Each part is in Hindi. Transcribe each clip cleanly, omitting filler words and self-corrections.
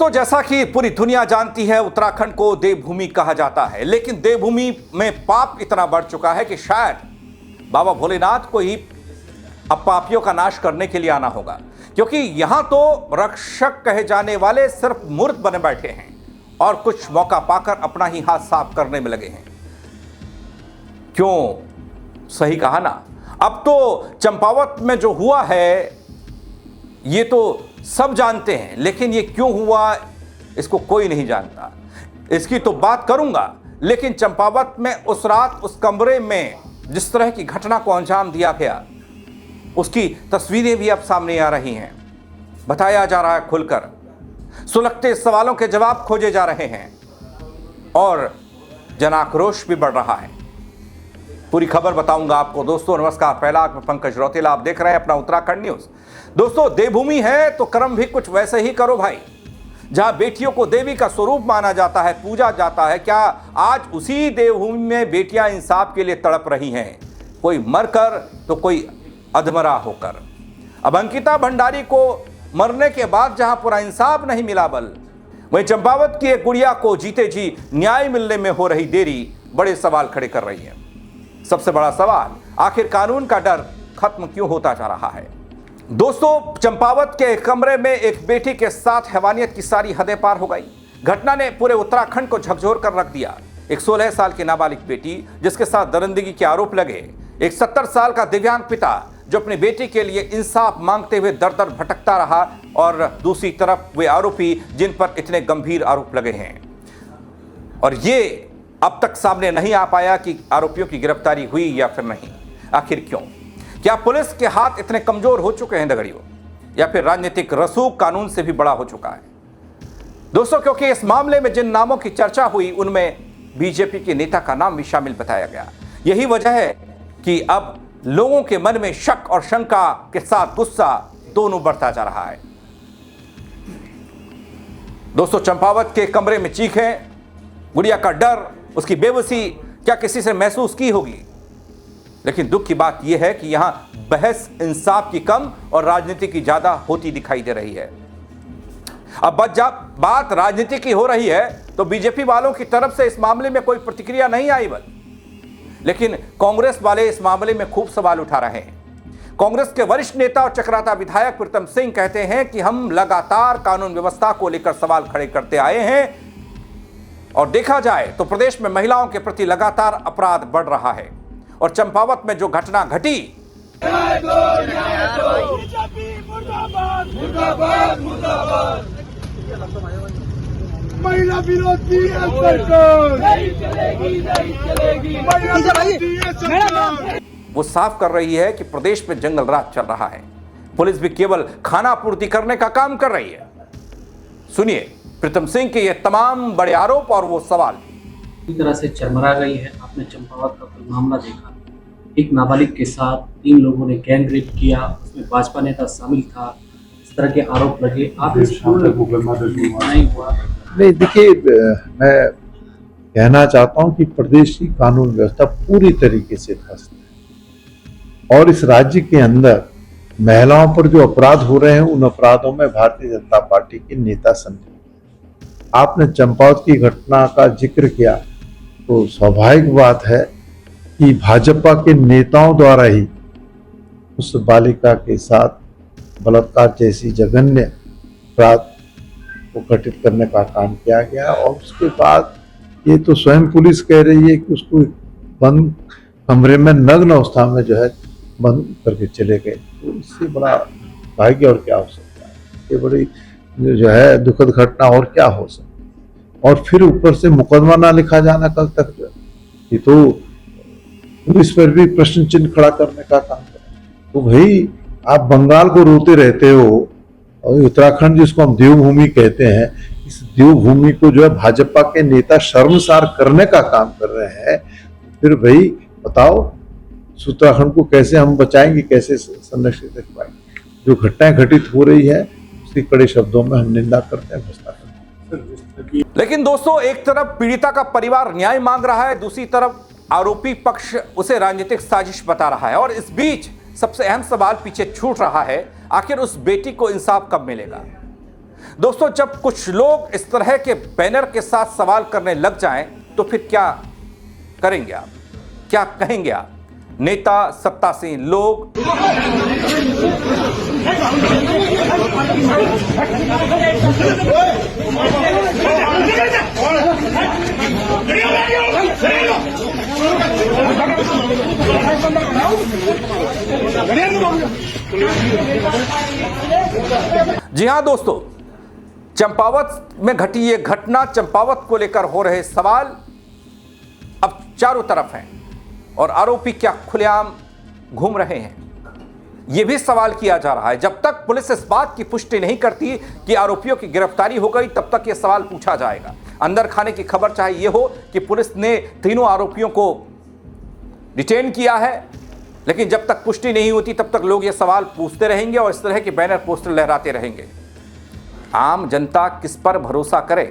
दोस्तों, जैसा कि पूरी दुनिया जानती है, उत्तराखंड को देवभूमि कहा जाता है। लेकिन देवभूमि में पाप इतना बढ़ चुका है कि शायद बाबा भोलेनाथ को ही अब पापियों का नाश करने के लिए आना होगा, क्योंकि यहां तो रक्षक कहे जाने वाले सिर्फ मूर्त बने बैठे हैं और कुछ मौका पाकर अपना ही हाथ साफ करने में लगे हैं। क्यों? सही कहा ना। अब तो चंपावत में जो हुआ है ये तो सब जानते हैं, लेकिन ये क्यों हुआ इसको कोई नहीं जानता। इसकी तो बात करूंगा, लेकिन चंपावत में उस रात उस कमरे में जिस तरह की घटना को अंजाम दिया गया, उसकी तस्वीरें भी अब सामने आ रही हैं। बताया जा रहा है खुलकर, सुलगते सवालों के जवाब खोजे जा रहे हैं और जनाक्रोश भी बढ़ रहा है। पूरी खबर बताऊंगा आपको। दोस्तों नमस्कार, पहला मैं पंकज रौतेला, आप देख रहे हैं अपना उत्तराखंड न्यूज। दोस्तों, देवभूमि है तो कर्म भी कुछ वैसे ही करो भाई। जहां बेटियों को देवी का स्वरूप माना जाता है, पूजा जाता है, क्या आज उसी देवभूमि में बेटियां इंसाफ के लिए तड़प रही हैं? कोई मरकर तो कोई अधमरा होकर। अब अंकिता भंडारी को मरने के बाद जहां पूरा इंसाफ नहीं मिला, वहीं चंपावत की एक गुड़िया को जीते जी न्याय मिलने में हो रही देरी बड़े सवाल खड़े कर रही है। सबसे बड़ा सवाल, आखिर कानून का डर खत्म क्यों होता जा रहा है? दोस्तों, चंपावत के एक कमरे में एक बेटी के साथ हैवानियत की सारी हदें पार हो गई। घटना ने पूरे उत्तराखंड को झकझोर कर रख दिया। एक 16 साल की नाबालिग बेटी जिसके साथ दरिंदगी के आरोप लगे, एक 70 साल का दिव्यांग पिता जो अपनी बेटी के लिए इंसाफ मांगते हुए दर दर भटकता रहा, और दूसरी तरफ वे आरोपी जिन पर इतने गंभीर आरोप लगे हैं। और ये अब तक सामने नहीं आ पाया कि आरोपियों की गिरफ्तारी हुई या फिर नहीं। आखिर क्यों? क्या पुलिस के हाथ इतने कमजोर हो चुके हैं दगड़ियों, या फिर राजनीतिक रसूख कानून से भी बड़ा हो चुका है? दोस्तों, क्योंकि इस मामले में जिन नामों की चर्चा हुई उनमें बीजेपी के नेता का नाम भी शामिल बताया गया। यही वजह है कि अब लोगों के मन में शक और शंका के साथ गुस्सा दोनों बढ़ता जा रहा है। दोस्तों, चंपावत के कमरे में चीखें, गुड़िया का डर, उसकी बेबसी क्या किसी से महसूस की होगी? लेकिन दुख की बात यह है कि यहां बहस इंसाफ की कम और राजनीति की ज्यादा होती दिखाई दे रही है। अब जब बात राजनीति की हो रही है तो बीजेपी वालों की तरफ से इस मामले में कोई प्रतिक्रिया नहीं आई, लेकिन कांग्रेस वाले इस मामले में खूब सवाल उठा रहे हैं। कांग्रेस के वरिष्ठ नेता और चक्राता विधायक प्रीतम सिंह कहते हैं कि हम लगातार कानून व्यवस्था को लेकर सवाल खड़े करते आए हैं, और देखा जाए तो प्रदेश में महिलाओं के प्रति लगातार अपराध बढ़ रहा है। और चंपावत में जो घटना घटी, महिला विरोधी सरकार वो साफ कर रही है कि प्रदेश में जंगल राज चल रहा है। पुलिस भी केवल खाना पूर्ति करने का काम कर रही है। सुनिए प्रीतम सिंह के ये तमाम बड़े आरोप और वो सवाल। पूरी तरह से चरमरा गई है। आपने चंपावत का कोई मामला देखा, एक नाबालिग के साथ 3 लोगों ने गैंग रेप किया, उसमें भाजपा नेता शामिल था, इस तरह के आरोप लगे। आप इस नहीं हुआ? नहीं, देखिए, मैं कहना चाहता हूं कि प्रदेश की कानून व्यवस्था पूरी तरीके से ध्वस्त है, और इस राज्य के अंदर महिलाओं पर जो अपराध हो रहे हैं उन अपराधों में भारतीय जनता पार्टी के नेता संलिप्त। आपने चंपावत की घटना का जिक्र किया तो स्वाभाविक बात है कि भाजपा के नेताओं द्वारा ही उस बालिका के साथ बलात्कार जैसी जघन्य अपराध को घटित करने का काम किया गया। और उसके बाद ये तो स्वयं पुलिस कह रही है कि उसको बंद कमरे में नग्न अवस्था में जो है बंद करके चले गए। तो इससे बड़ा भाग्य और क्या हो सकता है? ये बड़ी जो है दुखद घटना और क्या हो सकती। और फिर ऊपर से मुकदमा ना लिखा जाना कल तक, जो ये तो पुलिस पर भी प्रश्न चिन्ह खड़ा करने का काम है। तो भाई, आप बंगाल को रोते रहते हो और उत्तराखंड जिसको हम देवभूमि कहते हैं, इस देवभूमि को जो है भाजपा के नेता शर्मसार करने का काम कर रहे हैं। फिर भाई बताओ, उत्तराखंड को कैसे हम बचाएंगे, कैसे संरक्षित रख पाएंगे? जो घटनाएं घटित हो रही है उसकी कड़े शब्दों में हम निंदा करते हैं, भ्रष्टाचार करते हैं। लेकिन दोस्तों, एक तरफ पीड़िता का परिवार न्याय मांग रहा है, दूसरी तरफ आरोपी पक्ष उसे राजनीतिक साजिश बता रहा है। और इस बीच सबसे अहम सवाल पीछे छूट रहा है, आखिर उस बेटी को इंसाफ कब मिलेगा? दोस्तों, जब कुछ लोग इस तरह के बैनर के साथ सवाल करने लग जाएं तो फिर क्या करेंगे आप, क्या कहेंगे आप? नेता, सत्तासीन लोग जी हां दोस्तों, चंपावत में घटी ये घटना, चंपावत को लेकर हो रहे सवाल अब चारों तरफ हैं और आरोपी क्या खुलेआम घूम रहे हैं, यह भी सवाल किया जा रहा है। जब तक पुलिस इस बात की पुष्टि नहीं करती कि आरोपियों की गिरफ्तारी हो गई, तब तक यह सवाल पूछा जाएगा। अंदर खाने की खबर चाहे यह हो कि पुलिस ने तीनों आरोपियों को डिटेन किया है, लेकिन जब तक पुष्टि नहीं होती तब तक लोग ये सवाल पूछते रहेंगे और इस तरह के बैनर पोस्टर लहराते रहेंगे। आम जनता किस पर भरोसा करे?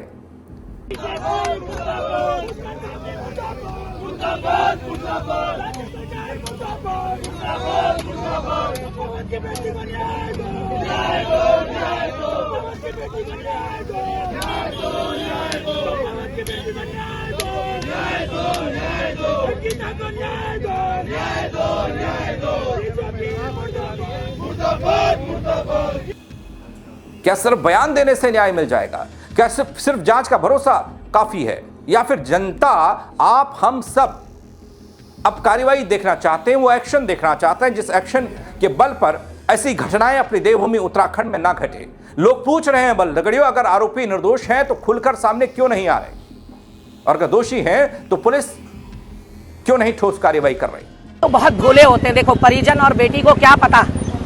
क्या सिर्फ बयान देने से न्याय मिल जाएगा? क्या सिर्फ जांच का भरोसा काफी है, या फिर जनता, आप, हम सब अब कार्रवाई देखना चाहते हैं, वो एक्शन देखना चाहते हैं जिस एक्शन के बल पर ऐसी घटनाएं अपनी देवभूमि उत्तराखंड में ना घटे। लोग पूछ रहे हैं, बल रगड़ियों, अगर आरोपी निर्दोष हैं तो खुलकर सामने क्यों नहीं आ रहे, और अगर दोषी हैं तो पुलिस क्यों नहीं ठोस कार्रवाई कर रही? तो बहुत भोले होते हैं। देखो, परिजन और बेटी को क्या पता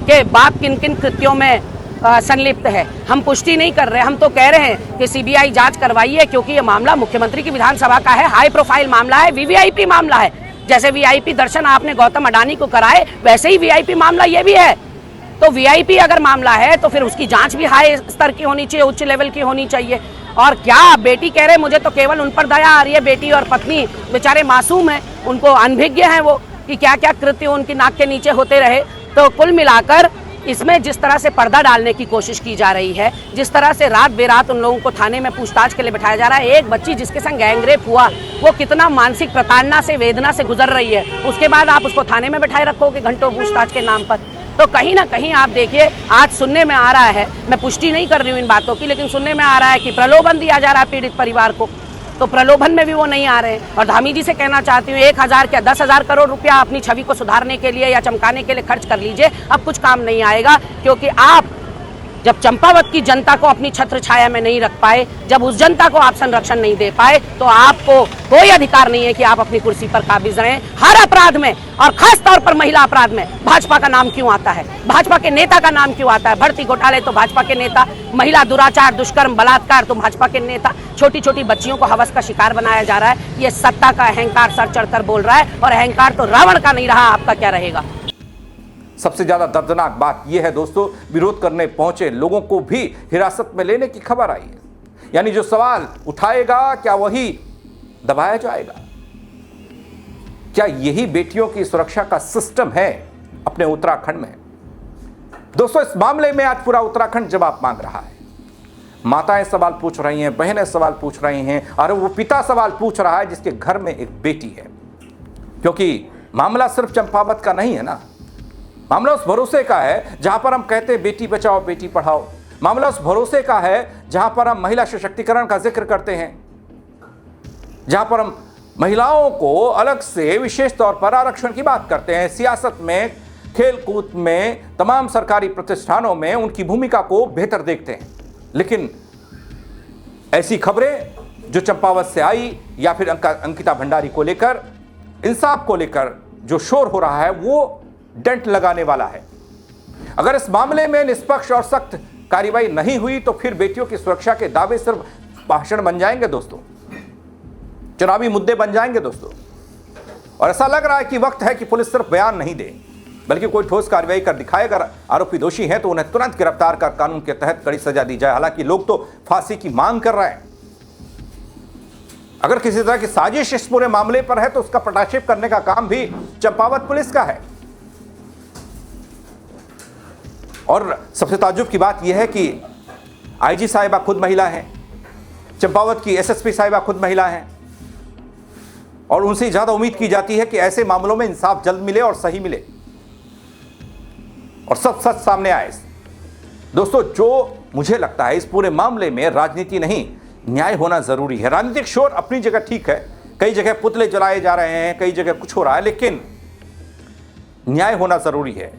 कि बाप किन किन कृत्यों में संलिप्त है। हम पुष्टि नहीं कर रहे, हम तो कह रहे हैं कि सीबीआई जांच करवाइए, क्योंकि ये मामला मुख्यमंत्री की विधानसभा का है, हाई प्रोफाइल मामला है, वीवीआईपी मामला है। जैसे वीआईपी दर्शन आपने गौतम अडानी को कराए, वैसे ही वीआईपी मामला ये भी है। तो वीआईपी अगर मामला है तो फिर उसकी जांच भी हाई स्तर की होनी चाहिए, उच्च लेवल की होनी चाहिए। और क्या बेटी कह रहे, मुझे तो केवल उन पर दया आ रही है, बेटी और पत्नी बेचारे मासूम हैं, उनको अनभिज्ञ हैं वो कि क्या क्या कृत्य उनकी नाक के नीचे होते रहे। तो कुल मिलाकर इसमें जिस तरह से पर्दा डालने की कोशिश की जा रही है, जिस तरह से रात बेरात उन लोगों को थाने में पूछताछ के लिए बिठाया जा रहा है, एक बच्ची जिसके संग गैंगरेप हुआ वो कितना मानसिक प्रताड़ना से, वेदना से गुजर रही है, उसके बाद आप उसको थाने में बिठाए रखोगे घंटों पूछताछ के नाम पर। तो कहीं ना कहीं आप देखिए, आज सुनने में आ रहा है, मैं पुष्टि नहीं कर रही हूँ इन बातों की, लेकिन सुनने में आ रहा है कि प्रलोभन दिया जा रहा है पीड़ित परिवार को। तो प्रलोभन में भी वो नहीं आ रहे हैं। और धामी जी से कहना चाहती हूँ, 1000 क्या 10,000 करोड़ रुपया अपनी छवि को सुधारने के लिए या चमकाने के लिए खर्च कर लीजिए, अब कुछ काम नहीं आएगा। क्योंकि आप जब चंपावत की जनता को अपनी छत्र छाया में नहीं रख पाए, जब उस जनता को आप संरक्षण नहीं दे पाए, तो आपको कोई अधिकार नहीं है कि आप अपनी कुर्सी पर काबिज रहें। हर अपराध में, और खास तौर पर महिला अपराध में, भाजपा का नाम क्यों आता है, भाजपा के नेता का नाम क्यों आता है? भर्ती घोटाले तो भाजपा के नेता, महिला दुराचार, दुष्कर्म, बलात्कार तो भाजपा के नेता, छोटी छोटी बच्चियों को हवस का शिकार बनाया जा रहा है। ये सत्ता का अहंकार सर चढ़कर बोल रहा है, और अहंकार तो रावण का नहीं रहा, आपका क्या रहेगा? सबसे ज्यादा दर्दनाक बात यह है दोस्तों, विरोध करने पहुंचे लोगों को भी हिरासत में लेने की खबर आई है। यानी जो सवाल उठाएगा क्या वही दबाया जाएगा? क्या यही बेटियों की सुरक्षा का सिस्टम है अपने उत्तराखंड में? दोस्तों, इस मामले में आज पूरा उत्तराखंड जवाब मांग रहा है। माताएं सवाल पूछ रही हैं, बहनें सवाल पूछ रही हैं, और वो पिता सवाल पूछ रहा है जिसके घर में एक बेटी है। क्योंकि मामला सिर्फ चंपावत का नहीं है ना, मामला उस भरोसे का है जहां पर हम कहते हैं बेटी बचाओ बेटी पढ़ाओ। मामला उस भरोसे का है जहां पर हम महिला सशक्तिकरण का जिक्र करते हैं, जहां पर हम महिलाओं को अलग से विशेष तौर पर आरक्षण की बात करते हैं। सियासत में, खेल कूद में, तमाम सरकारी प्रतिष्ठानों में उनकी भूमिका को बेहतर देखते हैं। लेकिन ऐसी खबरें जो चंपावत से आई या फिर अंकिता भंडारी को लेकर, इंसाफ को लेकर जो शोर हो रहा है, वो डेंट लगाने वाला है। अगर इस मामले में निष्पक्ष और सख्त कार्रवाई नहीं हुई तो फिर बेटियों की सुरक्षा के दावे सिर्फ भाषण बन जाएंगे दोस्तों, चुनावी मुद्दे बन जाएंगे दोस्तों। और ऐसा लग रहा है कि वक्त है कि पुलिस सिर्फ बयान नहीं दे, बल्कि कोई ठोस कार्रवाई कर दिखाए। अगर आरोपी दोषी हैं तो उन्हें तुरंत गिरफ्तार कर कानून के तहत कड़ी सजा दी जाए। हालांकि लोग तो फांसी की मांग कर रहे हैं। अगर किसी तरह की साजिश इस पूरे मामले पर है तो उसका पर्दाफाश करने का काम भी चंपावत पुलिस का है। और सबसे ताज्जुब की बात यह है कि आईजी साहिबा खुद महिला हैं, चंपावत की एसएसपी साहिबा खुद महिला हैं, और उनसे ज्यादा उम्मीद की जाती है कि ऐसे मामलों में इंसाफ जल्द मिले और सही मिले और सब सच सामने आए। दोस्तों, जो मुझे लगता है इस पूरे मामले में राजनीति नहीं, न्याय होना जरूरी है। राजनीतिक शोर अपनी जगह ठीक है, कई जगह पुतले जलाए जा रहे हैं, कई जगह कुछ हो रहा है, लेकिन न्याय होना जरूरी है।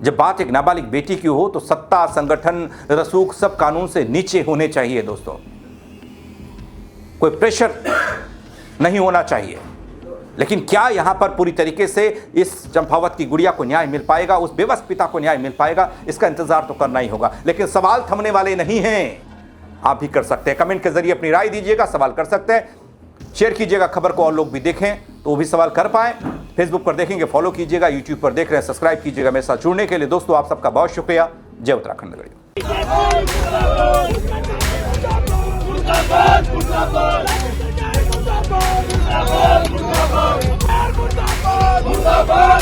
जब बात एक नाबालिग बेटी की हो तो सत्ता, संगठन, रसूख सब कानून से नीचे होने चाहिए। दोस्तों, कोई प्रेशर नहीं होना चाहिए। लेकिन क्या यहां पर पूरी तरीके से इस चंपावत की गुड़िया को न्याय मिल पाएगा, उस बेबस पिता को न्याय मिल पाएगा, इसका इंतजार तो करना ही होगा। लेकिन सवाल थमने वाले नहीं हैं। आप भी कर सकते हैं, कमेंट के जरिए अपनी राय दीजिएगा, सवाल कर सकते हैं, शेयर कीजिएगा खबर को और लोग भी देखें तो वो भी सवाल कर पाए। फेसबुक पर देखेंगे फॉलो कीजिएगा, यूट्यूब पर देख रहे हैं सब्सक्राइब कीजिएगा। मेरे साथ जुड़ने के लिए दोस्तों आप सबका बहुत शुक्रिया। जय उत्तराखंड नगरी। मुर्दाबाद